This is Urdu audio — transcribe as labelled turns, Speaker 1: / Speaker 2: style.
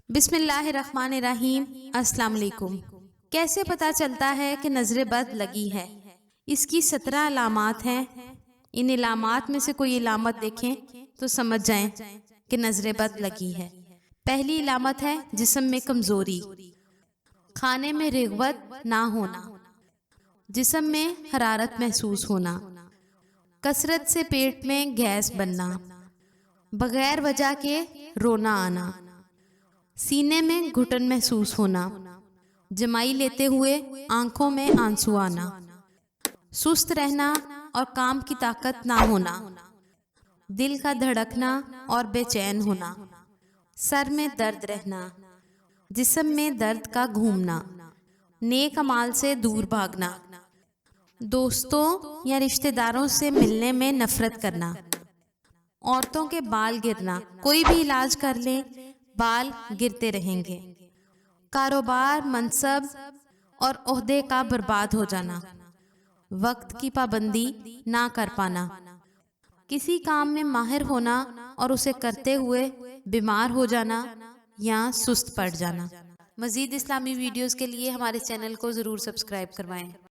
Speaker 1: بسم اللہ الرحمن الرحیم۔ السلام علیکم۔ کیسے پتا چلتا ہے کہ نظر بد لگی ہے؟ اس کی 17 علامات ہیں۔ ان علامات میں سے کوئی علامت دیکھیں تو سمجھ جائیں کہ نظر بد لگی ہے۔ پہلی علامت ہے جسم میں کمزوری، کھانے میں رغبت نہ ہونا، جسم میں حرارت محسوس ہونا، کثرت سے پیٹ میں گیس بننا، بغیر وجہ کے رونا آنا، سینے میں گھٹن محسوس ہونا، جمائی لیتے ہوئے آنکھوں میں آنسو آنا، سست رہنا اور کام کی طاقت نہ ہونا، دل کا دھڑکنا اور بے چین ہونا، سر میں درد رہنا، جسم میں درد کا گھومنا، نیک اعمال سے دور بھاگنا، دوستوں یا رشتہ داروں سے ملنے میں نفرت کرنا، عورتوں کے بال گرنا، کوئی بھی علاج کر لیں بال گرتے رہیں گے، کاروبار، منصب اور عہدے کا برباد ہو جانا، وقت کی پابندی نہ کر پانا، کسی کام میں ماہر ہونا اور اسے کرتے ہوئے بیمار ہو جانا یا سست پڑ جانا۔ مزید اسلامی ویڈیوز کے لیے ہمارے چینل کو ضرور سبسکرائب کروائیں۔